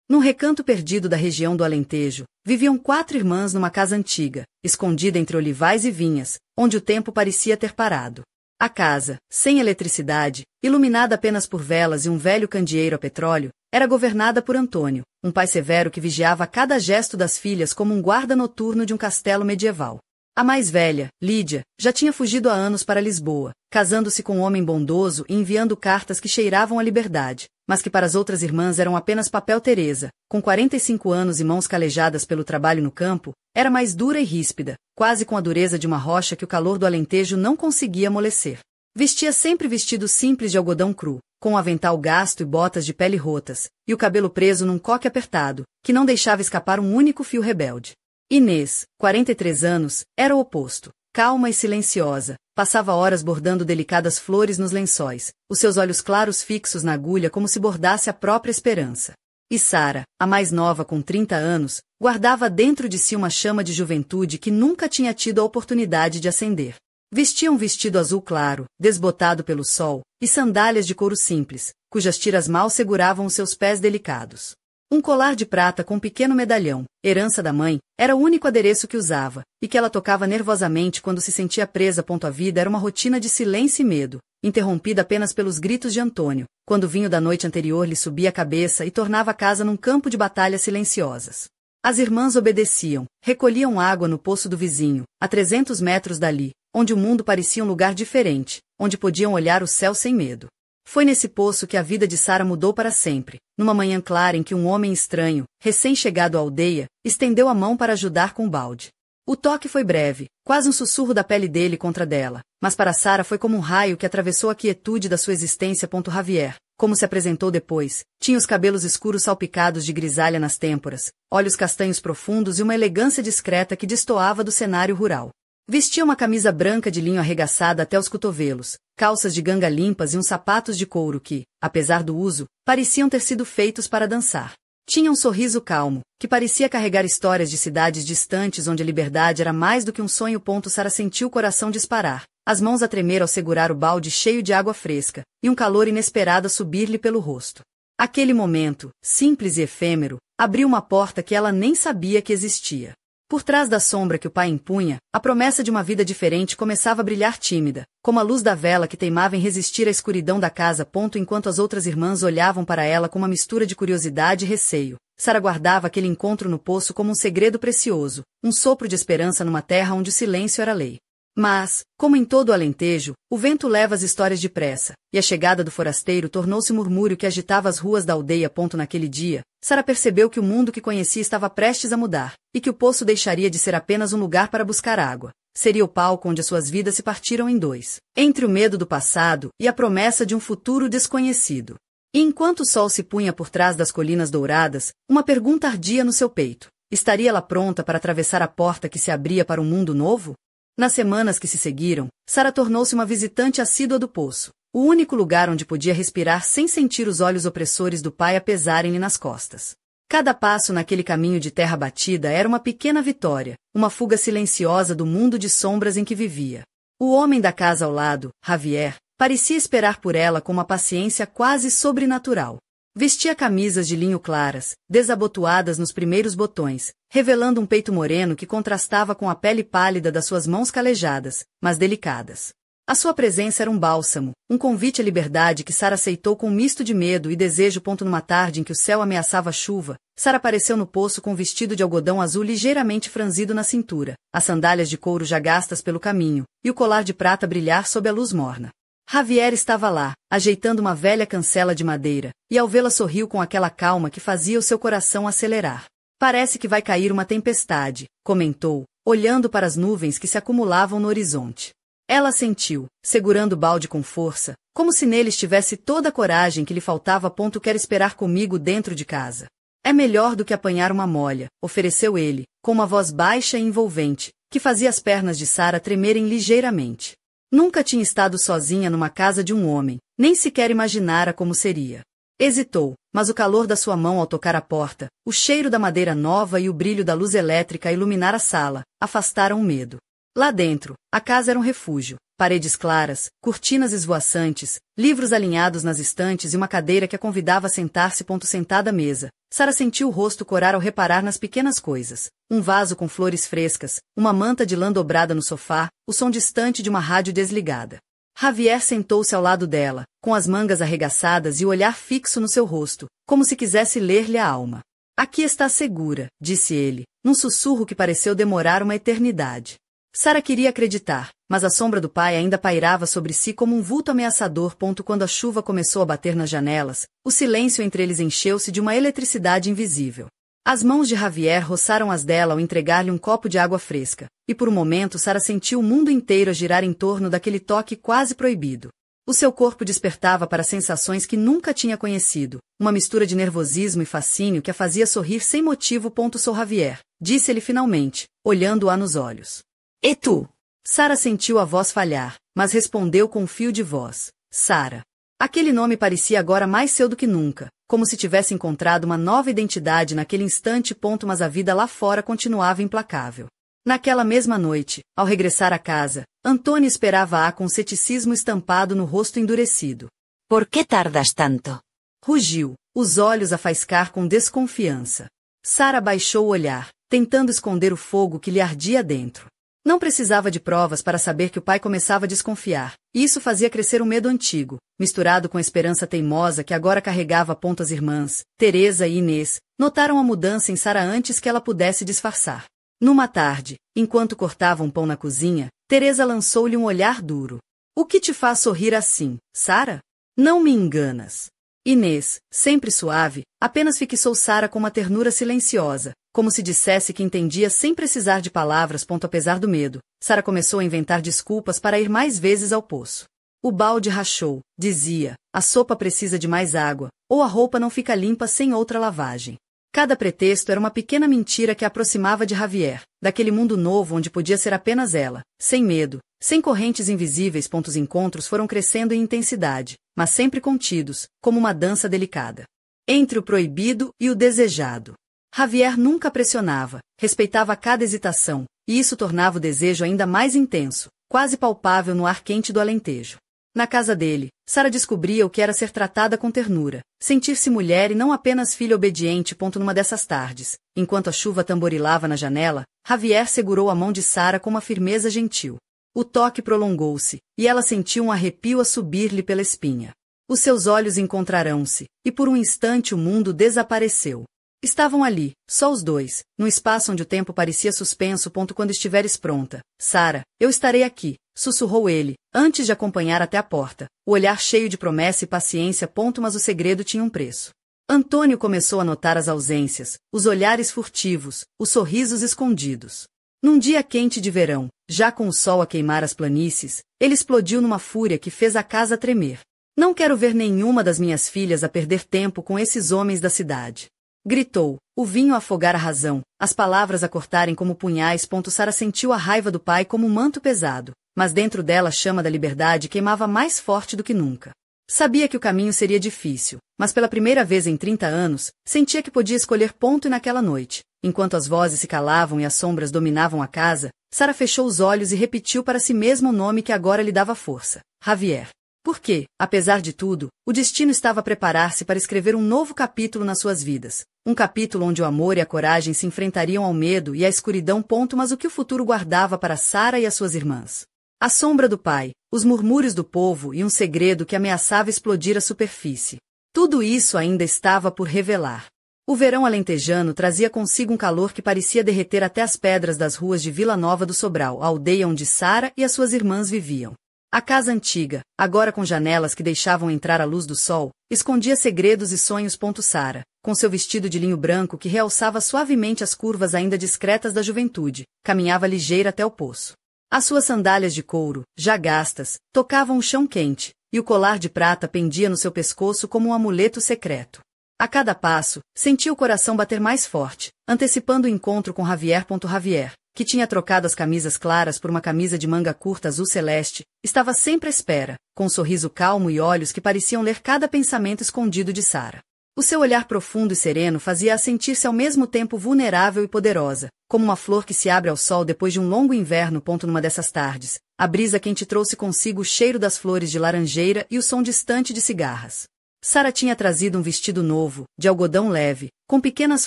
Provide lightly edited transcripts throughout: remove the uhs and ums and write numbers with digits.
Num recanto perdido da região do Alentejo, viviam 4 irmãs numa casa antiga, escondida entre olivais e vinhas, onde o tempo parecia ter parado. A casa, sem eletricidade, iluminada apenas por velas e um velho candeeiro a petróleo, era governada por Antônio, um pai severo que vigiava cada gesto das filhas como um guarda noturno de um castelo medieval. A mais velha, Lídia, já tinha fugido há anos para Lisboa, casando-se com um homem bondoso e enviando cartas que cheiravam a liberdade, mas que para as outras irmãs eram apenas papel Teresa, com 45 anos e mãos calejadas pelo trabalho no campo, era mais dura e ríspida, quase com a dureza de uma rocha que o calor do Alentejo não conseguia amolecer. Vestia sempre vestido simples de algodão cru, com um avental gasto e botas de pele rotas, e o cabelo preso num coque apertado, que não deixava escapar um único fio rebelde. Inês, 43 anos, era o oposto. Calma e silenciosa, passava horas bordando delicadas flores nos lençóis, os seus olhos claros fixos na agulha como se bordasse a própria esperança. E Sara, a mais nova com 30 anos, guardava dentro de si uma chama de juventude que nunca tinha tido a oportunidade de acender. Vestia um vestido azul claro, desbotado pelo sol, e sandálias de couro simples, cujas tiras mal seguravam os seus pés delicados. Um colar de prata com um pequeno medalhão, herança da mãe, era o único adereço que usava, e que ela tocava nervosamente quando se sentia presa. A vida era uma rotina de silêncio e medo, interrompida apenas pelos gritos de Antônio, quando o vinho da noite anterior lhe subia a cabeça e tornava a casa num campo de batalhas silenciosas. As irmãs obedeciam, recolhiam água no poço do vizinho, a 300 metros dali, onde o mundo parecia um lugar diferente, onde podiam olhar o céu sem medo. Foi nesse poço que a vida de Sara mudou para sempre, numa manhã clara em que um homem estranho, recém-chegado à aldeia, estendeu a mão para ajudar com o balde. O toque foi breve, quase um sussurro da pele dele contra dela, mas para Sara foi como um raio que atravessou a quietude da sua existência. Javier, como se apresentou depois, tinha os cabelos escuros salpicados de grisalha nas têmporas, olhos castanhos profundos e uma elegância discreta que destoava do cenário rural. Vestia uma camisa branca de linho arregaçada até os cotovelos, calças de ganga limpas e uns sapatos de couro que, apesar do uso, pareciam ter sido feitos para dançar. Tinha um sorriso calmo, que parecia carregar histórias de cidades distantes onde a liberdade era mais do que um sonho. Sara sentiu o coração disparar, as mãos a tremer ao segurar o balde cheio de água fresca, e um calor inesperado a subir-lhe pelo rosto. Aquele momento, simples e efêmero, abriu uma porta que ela nem sabia que existia. Por trás da sombra que o pai impunha, a promessa de uma vida diferente começava a brilhar tímida, como a luz da vela que teimava em resistir à escuridão da casa. Enquanto as outras irmãs olhavam para ela com uma mistura de curiosidade e receio, Sara guardava aquele encontro no poço como um segredo precioso, um sopro de esperança numa terra onde o silêncio era lei. Mas, como em todo o Alentejo, o vento leva as histórias depressa, e a chegada do forasteiro tornou-se um murmúrio que agitava as ruas da aldeia. Naquele dia, Sara percebeu que o mundo que conhecia estava prestes a mudar, e que o poço deixaria de ser apenas um lugar para buscar água. Seria o palco onde as suas vidas se partiram em dois, entre o medo do passado e a promessa de um futuro desconhecido. E enquanto o sol se punha por trás das colinas douradas, uma pergunta ardia no seu peito. Estaria ela pronta para atravessar a porta que se abria para um mundo novo? Nas semanas que se seguiram, Sara tornou-se uma visitante assídua do poço, o único lugar onde podia respirar sem sentir os olhos opressores do pai a pesarem-lhe nas costas. Cada passo naquele caminho de terra batida era uma pequena vitória, uma fuga silenciosa do mundo de sombras em que vivia. O homem da casa ao lado, Javier, parecia esperar por ela com uma paciência quase sobrenatural. Vestia camisas de linho claras, desabotoadas nos primeiros botões, revelando um peito moreno que contrastava com a pele pálida das suas mãos calejadas, mas delicadas. A sua presença era um bálsamo, um convite à liberdade que Sara aceitou com um misto de medo e desejo. Numa tarde em que o céu ameaçava chuva, Sara apareceu no poço com um vestido de algodão azul ligeiramente franzido na cintura, as sandálias de couro já gastas pelo caminho, e o colar de prata a brilhar sob a luz morna. Javier estava lá, ajeitando uma velha cancela de madeira, e ao vê-la sorriu com aquela calma que fazia o seu coração acelerar. Parece que vai cair uma tempestade, comentou, olhando para as nuvens que se acumulavam no horizonte. Ela sentiu, segurando o balde com força, como se nele estivesse toda a coragem que lhe faltava. Quer esperar comigo dentro de casa. É melhor do que apanhar uma molha, ofereceu ele, com uma voz baixa e envolvente, que fazia as pernas de Sara tremerem ligeiramente. Nunca tinha estado sozinha numa casa de um homem, nem sequer imaginara como seria. Hesitou, mas o calor da sua mão ao tocar a porta, o cheiro da madeira nova e o brilho da luz elétrica a iluminar a sala, afastaram o medo. Lá dentro, a casa era um refúgio, paredes claras, cortinas esvoaçantes, livros alinhados nas estantes e uma cadeira que a convidava a sentar-se. Sentada à mesa, Sara sentiu o rosto corar ao reparar nas pequenas coisas. Um vaso com flores frescas, uma manta de lã dobrada no sofá, o som distante de uma rádio desligada. Javier sentou-se ao lado dela, com as mangas arregaçadas e o olhar fixo no seu rosto, como se quisesse ler-lhe a alma. Aqui está segura, disse ele, num sussurro que pareceu demorar uma eternidade. Sara queria acreditar, mas a sombra do pai ainda pairava sobre si como um vulto ameaçador. Quando a chuva começou a bater nas janelas, o silêncio entre eles encheu-se de uma eletricidade invisível. As mãos de Javier roçaram as dela ao entregar-lhe um copo de água fresca, e por um momento Sara sentiu o mundo inteiro a girar em torno daquele toque quase proibido. O seu corpo despertava para sensações que nunca tinha conhecido, uma mistura de nervosismo e fascínio que a fazia sorrir sem motivo. Sou Javier, disse ele finalmente, olhando-a nos olhos. E tu? Sara sentiu a voz falhar, mas respondeu com um fio de voz. Sara. Aquele nome parecia agora mais seu do que nunca, como se tivesse encontrado uma nova identidade naquele instante. Mas a vida lá fora continuava implacável. Naquela mesma noite, ao regressar à casa, Antônio esperava-a com ceticismo estampado no rosto endurecido. Por que tardas tanto? Rugiu, os olhos a faiscar com desconfiança. Sara baixou o olhar, tentando esconder o fogo que lhe ardia dentro. Não precisava de provas para saber que o pai começava a desconfiar, e isso fazia crescer um medo antigo, misturado com a esperança teimosa que agora carregava. As irmãs, Teresa e Inês, notaram a mudança em Sara antes que ela pudesse disfarçar. Numa tarde, enquanto cortavam pão na cozinha, Teresa lançou-lhe um olhar duro. O que te faz sorrir assim, Sara? Não me enganas. Inês, sempre suave, apenas fixou Sara com uma ternura silenciosa, como se dissesse que entendia sem precisar de palavras. Apesar do medo, Sara começou a inventar desculpas para ir mais vezes ao poço. O balde rachou, dizia, a sopa precisa de mais água, ou a roupa não fica limpa sem outra lavagem. Cada pretexto era uma pequena mentira que a aproximava de Javier, daquele mundo novo onde podia ser apenas ela, sem medo, sem correntes invisíveis. Os encontros foram crescendo em intensidade, mas sempre contidos, como uma dança delicada. Entre o proibido e o desejado. Javier nunca pressionava, respeitava cada hesitação, e isso tornava o desejo ainda mais intenso, quase palpável no ar quente do Alentejo. Na casa dele, Sara descobria o que era ser tratada com ternura, sentir-se mulher e não apenas filha obediente. Numa dessas tardes, enquanto a chuva tamborilava na janela, Javier segurou a mão de Sara com uma firmeza gentil. O toque prolongou-se, e ela sentiu um arrepio a subir-lhe pela espinha. Os seus olhos encontrarão-se, e por um instante o mundo desapareceu. Estavam ali, só os dois, num espaço onde o tempo parecia suspenso. Quando estiveres pronta, Sara, eu estarei aqui, sussurrou ele, antes de acompanhar até a porta, o olhar cheio de promessa e paciência. Mas o segredo tinha um preço. Antônio começou a notar as ausências, os olhares furtivos, os sorrisos escondidos. Num dia quente de verão, já com o sol a queimar as planícies, ele explodiu numa fúria que fez a casa tremer. Não quero ver nenhuma das minhas filhas a perder tempo com esses homens da cidade. Gritou, o vinho a afogar a razão, as palavras a cortarem como punhais. Sara sentiu a raiva do pai como um manto pesado, mas dentro dela a chama da liberdade queimava mais forte do que nunca. Sabia que o caminho seria difícil, mas pela primeira vez em 30 anos, sentia que podia escolher. E naquela noite, enquanto as vozes se calavam e as sombras dominavam a casa, Sara fechou os olhos e repetiu para si mesma o nome que agora lhe dava força, Javier. Porque, apesar de tudo, o destino estava a preparar-se para escrever um novo capítulo nas suas vidas. Um capítulo onde o amor e a coragem se enfrentariam ao medo e à escuridão. Mas o que o futuro guardava para Sara e as suas irmãs? A sombra do pai, os murmúrios do povo e um segredo que ameaçava explodir a superfície. Tudo isso ainda estava por revelar. O verão alentejano trazia consigo um calor que parecia derreter até as pedras das ruas de Vila Nova do Sobral, a aldeia onde Sara e as suas irmãs viviam. A casa antiga, agora com janelas que deixavam entrar a luz do sol, escondia segredos e sonhos. Sara, com seu vestido de linho branco que realçava suavemente as curvas ainda discretas da juventude, caminhava ligeira até o poço. As suas sandálias de couro, já gastas, tocavam o chão quente, e o colar de prata pendia no seu pescoço como um amuleto secreto. A cada passo, sentia o coração bater mais forte, antecipando o encontro com Javier. Javier, que tinha trocado as camisas claras por uma camisa de manga curta azul celeste, estava sempre à espera, com um sorriso calmo e olhos que pareciam ler cada pensamento escondido de Sara. O seu olhar profundo e sereno fazia-a sentir-se ao mesmo tempo vulnerável e poderosa, como uma flor que se abre ao sol depois de um longo inverno. Numa dessas tardes, a brisa quente trouxe consigo o cheiro das flores de laranjeira e o som distante de cigarras. Sara tinha trazido um vestido novo, de algodão leve, com pequenas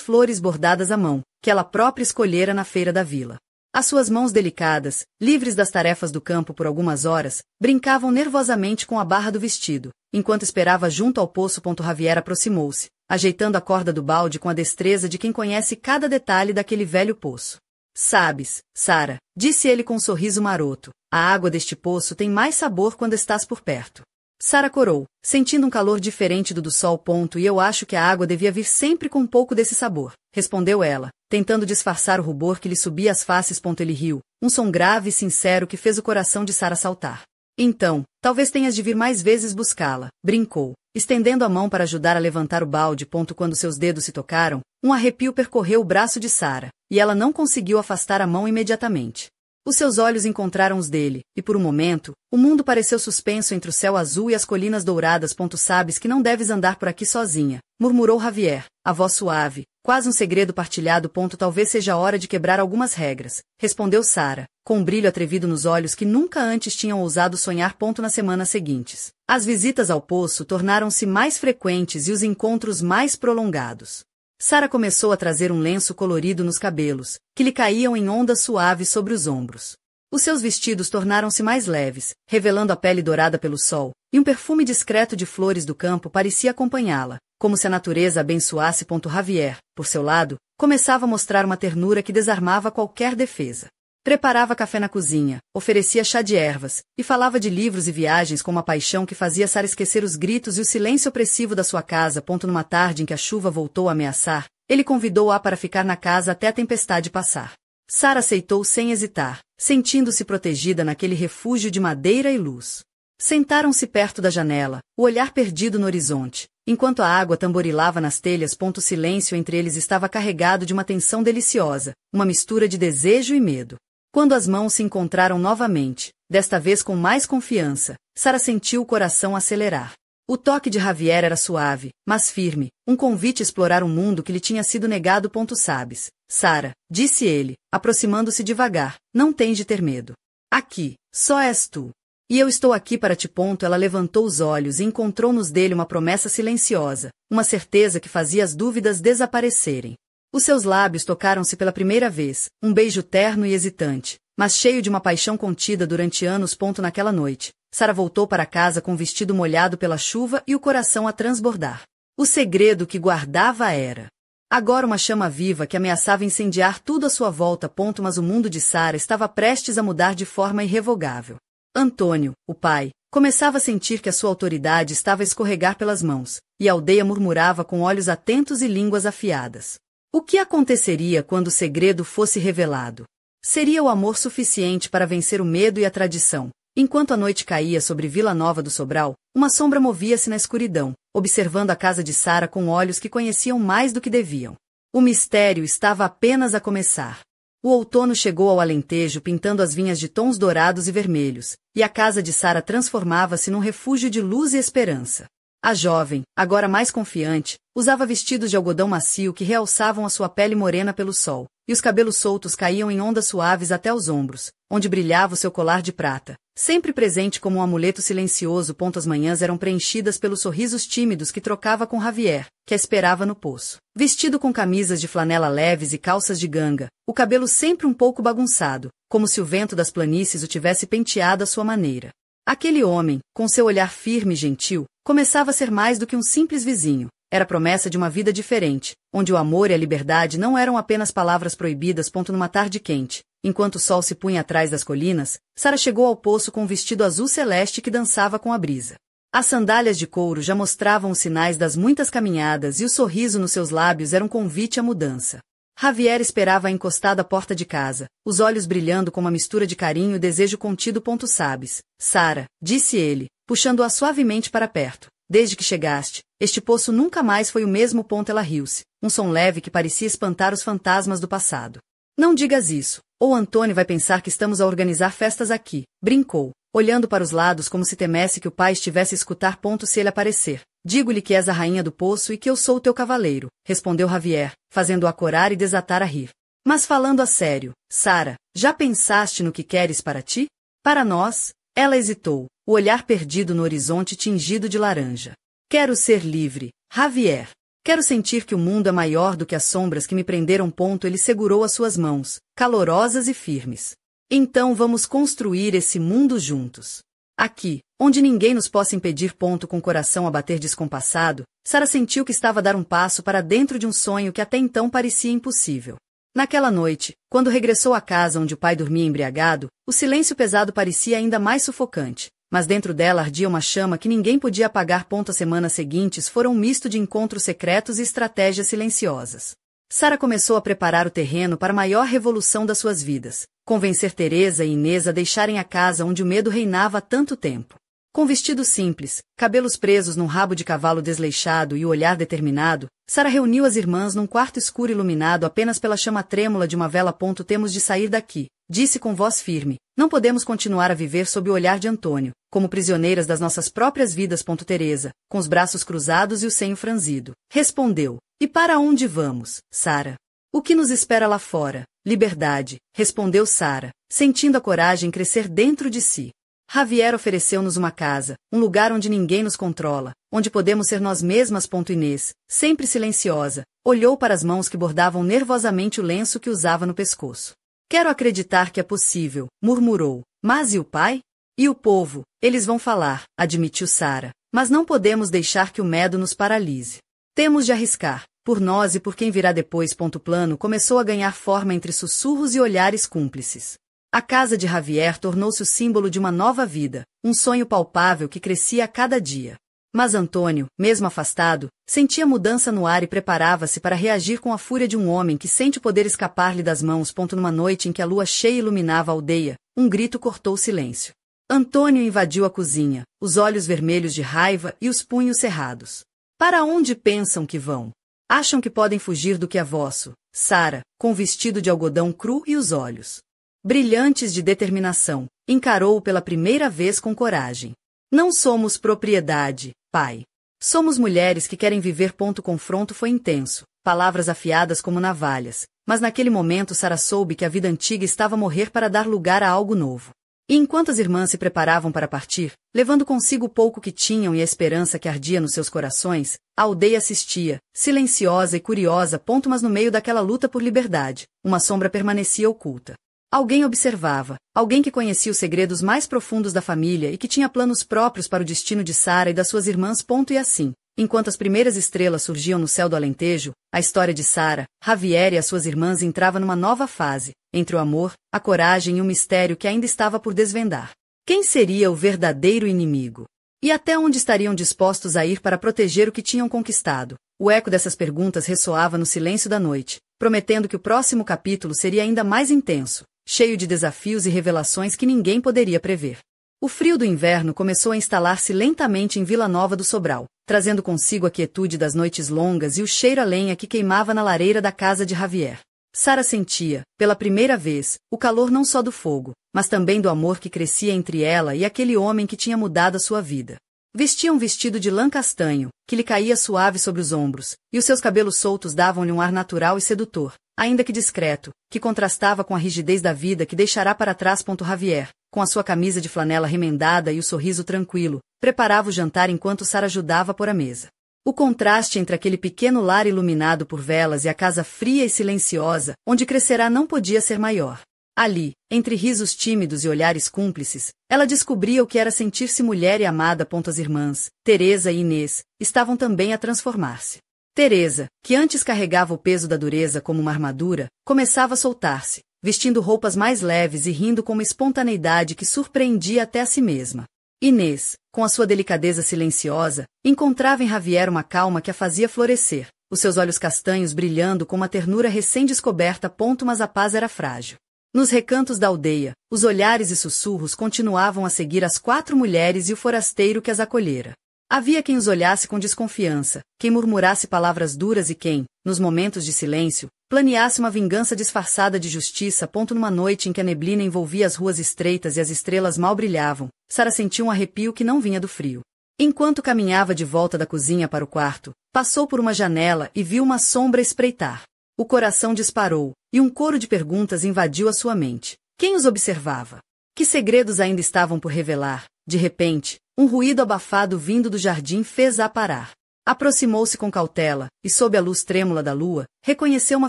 flores bordadas à mão, que ela própria escolhera na feira da vila. As suas mãos delicadas, livres das tarefas do campo por algumas horas, brincavam nervosamente com a barra do vestido, enquanto esperava junto ao poço. Javier aproximou-se, ajeitando a corda do balde com a destreza de quem conhece cada detalhe daquele velho poço. Sabes, Sara, disse ele com um sorriso maroto, a água deste poço tem mais sabor quando estás por perto. Sara corou, sentindo um calor diferente do sol. E eu acho que a água devia vir sempre com um pouco desse sabor, respondeu ela, tentando disfarçar o rubor que lhe subia às faces. Ele riu, um som grave e sincero que fez o coração de Sara saltar. Então, talvez tenhas de vir mais vezes buscá-la, brincou, estendendo a mão para ajudar a levantar o balde. Quando seus dedos se tocaram, um arrepio percorreu o braço de Sara, e ela não conseguiu afastar a mão imediatamente. Os seus olhos encontraram os dele, e por um momento, o mundo pareceu suspenso entre o céu azul e as colinas douradas. Sabes que não deves andar por aqui sozinha, murmurou Javier, a voz suave, quase um segredo partilhado. Talvez seja a hora de quebrar algumas regras, respondeu Sara, com um brilho atrevido nos olhos que nunca antes tinham ousado sonhar. Nas semanas seguintes, as visitas ao poço tornaram-se mais frequentes e os encontros mais prolongados. Sara começou a trazer um lenço colorido nos cabelos, que lhe caíam em ondas suaves sobre os ombros. Os seus vestidos tornaram-se mais leves, revelando a pele dourada pelo sol, e um perfume discreto de flores do campo parecia acompanhá-la, como se a natureza abençoasse. Javier, por seu lado, começava a mostrar uma ternura que desarmava qualquer defesa. Preparava café na cozinha, oferecia chá de ervas, e falava de livros e viagens com uma paixão que fazia Sara esquecer os gritos e o silêncio opressivo da sua casa. Numa tarde em que a chuva voltou a ameaçar, ele convidou-a para ficar na casa até a tempestade passar. Sara aceitou sem hesitar, sentindo-se protegida naquele refúgio de madeira e luz. Sentaram-se perto da janela, o olhar perdido no horizonte, enquanto a água tamborilava nas telhas. O silêncio entre eles estava carregado de uma tensão deliciosa, uma mistura de desejo e medo. Quando as mãos se encontraram novamente, desta vez com mais confiança, Sara sentiu o coração acelerar. O toque de Javier era suave, mas firme, um convite a explorar um mundo que lhe tinha sido negado. Sabes, Sara, disse ele, aproximando-se devagar, não tens de ter medo. Aqui, só és tu. E eu estou aqui para ti. Ela levantou os olhos e encontrou nos dele uma promessa silenciosa, uma certeza que fazia as dúvidas desaparecerem. Os seus lábios tocaram-se pela primeira vez, um beijo terno e hesitante, mas cheio de uma paixão contida durante anos. Naquela noite, Sara voltou para casa com o vestido molhado pela chuva e o coração a transbordar. O segredo que guardava era agora uma chama viva que ameaçava incendiar tudo à sua volta. Mas o mundo de Sara estava prestes a mudar de forma irrevogável. Antônio, o pai, começava a sentir que a sua autoridade estava a escorregar pelas mãos, e a aldeia murmurava com olhos atentos e línguas afiadas. O que aconteceria quando o segredo fosse revelado? Seria o amor suficiente para vencer o medo e a tradição? Enquanto a noite caía sobre Vila Nova do Sobral, uma sombra movia-se na escuridão, observando a casa de Sara com olhos que conheciam mais do que deviam. O mistério estava apenas a começar. O outono chegou ao Alentejo pintando as vinhas de tons dourados e vermelhos, e a casa de Sara transformava-se num refúgio de luz e esperança. A jovem, agora mais confiante, usava vestidos de algodão macio que realçavam a sua pele morena pelo sol, e os cabelos soltos caíam em ondas suaves até os ombros, onde brilhava o seu colar de prata, sempre presente como um amuleto silencioso. As manhãs eram preenchidas pelos sorrisos tímidos que trocava com Javier, que a esperava no poço. Vestido com camisas de flanela leves e calças de ganga, o cabelo sempre um pouco bagunçado, como se o vento das planícies o tivesse penteado à sua maneira. Aquele homem, com seu olhar firme e gentil, começava a ser mais do que um simples vizinho. Era a promessa de uma vida diferente, onde o amor e a liberdade não eram apenas palavras proibidas. Numa tarde quente, enquanto o sol se punha atrás das colinas, Sara chegou ao poço com um vestido azul celeste que dançava com a brisa. As sandálias de couro já mostravam os sinais das muitas caminhadas e o sorriso nos seus lábios era um convite à mudança. Javier esperava encostado à porta de casa, os olhos brilhando com uma mistura de carinho e desejo contido. Sabes, Sara, disse ele, puxando-a suavemente para perto. Desde que chegaste, este poço nunca mais foi o mesmo. Ela riu-se, um som leve que parecia espantar os fantasmas do passado. Não digas isso, ou Antônio vai pensar que estamos a organizar festas aqui, brincou, olhando para os lados como se temesse que o pai estivesse a escutar. Se ele aparecer, digo-lhe que és a rainha do poço e que eu sou o teu cavaleiro, respondeu Javier, fazendo-a corar e desatar a rir. Mas falando a sério, Sara, já pensaste no que queres para ti? Para nós? Ela hesitou, o olhar perdido no horizonte tingido de laranja. Quero ser livre, Javier. Quero sentir que o mundo é maior do que as sombras que me prenderam. Ele segurou as suas mãos, calorosas e firmes. Então vamos construir esse mundo juntos. Aqui, onde ninguém nos possa impedir. Com o coração a bater descompassado, Sara sentiu que estava a dar um passo para dentro de um sonho que até então parecia impossível. Naquela noite, quando regressou à casa onde o pai dormia embriagado, o silêncio pesado parecia ainda mais sufocante, mas dentro dela ardia uma chama que ninguém podia apagar. As semanas seguintes foram um misto de encontros secretos e estratégias silenciosas. Sara começou a preparar o terreno para a maior revolução das suas vidas, convencer Teresa e Inês a deixarem a casa onde o medo reinava há tanto tempo. Com vestido simples, cabelos presos num rabo de cavalo desleixado e o olhar determinado, Sara reuniu as irmãs num quarto escuro iluminado apenas pela chama trêmula de uma vela. Temos de sair daqui, disse com voz firme. Não podemos continuar a viver sob o olhar de Antônio, como prisioneiras das nossas próprias vidas. Teresa, com os braços cruzados e o senho franzido, respondeu. E para onde vamos, Sara? O que nos espera lá fora? Liberdade, respondeu Sara, sentindo a coragem crescer dentro de si. Javier ofereceu-nos uma casa, um lugar onde ninguém nos controla, onde podemos ser nós mesmas. Inês, sempre silenciosa, olhou para as mãos que bordavam nervosamente o lenço que usava no pescoço. Quero acreditar que é possível, murmurou. Mas e o pai? E o povo? Eles vão falar, admitiu Sara. Mas não podemos deixar que o medo nos paralise. Temos de arriscar, por nós e por quem virá depois. O plano começou a ganhar forma entre sussurros e olhares cúmplices. A casa de Javier tornou-se o símbolo de uma nova vida, um sonho palpável que crescia a cada dia. Mas Antônio, mesmo afastado, sentia mudança no ar e preparava-se para reagir com a fúria de um homem que sente o poder escapar-lhe das mãos. Numa noite em que a lua cheia iluminava a aldeia, um grito cortou o silêncio. Antônio invadiu a cozinha, os olhos vermelhos de raiva e os punhos cerrados. Para onde pensam que vão? Acham que podem fugir do que é vosso? Sara, com o vestido de algodão cru e os olhos brilhantes de determinação, encarou-o pela primeira vez com coragem. Não somos propriedade, pai. Somos mulheres que querem viver. O confronto foi intenso, palavras afiadas como navalhas, mas naquele momento Sara soube que a vida antiga estava a morrer para dar lugar a algo novo. E enquanto as irmãs se preparavam para partir, levando consigo o pouco que tinham e a esperança que ardia nos seus corações, a aldeia assistia, silenciosa e curiosa. Mas no meio daquela luta por liberdade, uma sombra permanecia oculta. Alguém observava, alguém que conhecia os segredos mais profundos da família e que tinha planos próprios para o destino de Sara e das suas irmãs. E assim, enquanto as primeiras estrelas surgiam no céu do Alentejo, a história de Sara, Javier e as suas irmãs entrava numa nova fase, entre o amor, a coragem e o mistério que ainda estava por desvendar. Quem seria o verdadeiro inimigo? E até onde estariam dispostos a ir para proteger o que tinham conquistado? O eco dessas perguntas ressoava no silêncio da noite, prometendo que o próximo capítulo seria ainda mais intenso, cheio de desafios e revelações que ninguém poderia prever. O frio do inverno começou a instalar-se lentamente em Vila Nova do Sobral, trazendo consigo a quietude das noites longas e o cheiro a lenha que queimava na lareira da casa de Javier. Sara sentia, pela primeira vez, o calor não só do fogo, mas também do amor que crescia entre ela e aquele homem que tinha mudado a sua vida. Vestia um vestido de lã castanho, que lhe caía suave sobre os ombros, e os seus cabelos soltos davam-lhe um ar natural e sedutor, ainda que discreto, que contrastava com a rigidez da vida que deixará para trás. Javier, com a sua camisa de flanela remendada e o sorriso tranquilo, preparava o jantar enquanto Sara ajudava a pôr a mesa. O contraste entre aquele pequeno lar iluminado por velas e a casa fria e silenciosa, onde crescerá, não podia ser maior. Ali, entre risos tímidos e olhares cúmplices, ela descobria o que era sentir-se mulher e amada. As irmãs, Teresa e Inês, estavam também a transformar-se. Teresa, que antes carregava o peso da dureza como uma armadura, começava a soltar-se, vestindo roupas mais leves e rindo com uma espontaneidade que surpreendia até a si mesma. Inês, com a sua delicadeza silenciosa, encontrava em Javier uma calma que a fazia florescer, os seus olhos castanhos brilhando com uma ternura recém-descoberta. Mas a paz era frágil. Nos recantos da aldeia, os olhares e sussurros continuavam a seguir as 4 mulheres e o forasteiro que as acolhera. Havia quem os olhasse com desconfiança, quem murmurasse palavras duras e quem, nos momentos de silêncio, planeasse uma vingança disfarçada de justiça. Numa noite em que a neblina envolvia as ruas estreitas e as estrelas mal brilhavam, Sara sentiu um arrepio que não vinha do frio. Enquanto caminhava de volta da cozinha para o quarto, passou por uma janela e viu uma sombra espreitar. O coração disparou, e um coro de perguntas invadiu a sua mente. Quem os observava? Que segredos ainda estavam por revelar? De repente, Um ruído abafado vindo do jardim fez-a parar. Aproximou-se com cautela, e sob a luz trêmula da lua, reconheceu uma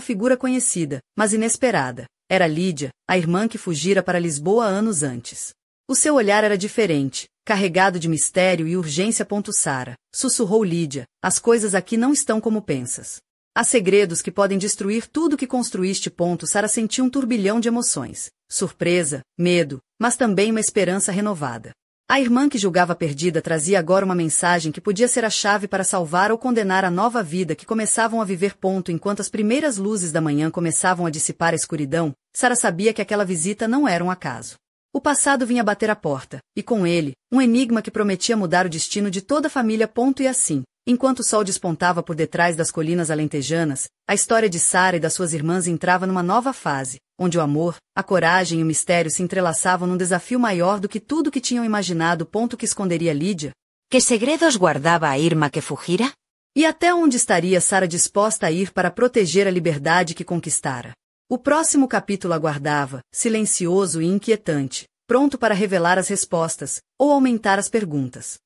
figura conhecida, mas inesperada. Era Lídia, a irmã que fugira para Lisboa anos antes. O seu olhar era diferente, carregado de mistério e urgência. Sara, sussurrou Lídia, as coisas aqui não estão como pensas. Há segredos que podem destruir tudo que construíste. Sara sentiu um turbilhão de emoções, surpresa, medo, mas também uma esperança renovada. A irmã que julgava perdida trazia agora uma mensagem que podia ser a chave para salvar ou condenar a nova vida que começavam a viver. Enquanto as primeiras luzes da manhã começavam a dissipar a escuridão, Sara sabia que aquela visita não era um acaso. O passado vinha bater à porta, e com ele, um enigma que prometia mudar o destino de toda a família. E assim, enquanto o sol despontava por detrás das colinas alentejanas, a história de Sara e das suas irmãs entrava numa nova fase, onde o amor, a coragem e o mistério se entrelaçavam num desafio maior do que tudo que tinham imaginado. Que esconderia Lídia? Que segredos guardava a irmã que fugira? E até onde estaria Sara disposta a ir para proteger a liberdade que conquistara? O próximo capítulo aguardava, silencioso e inquietante, pronto para revelar as respostas, ou aumentar as perguntas.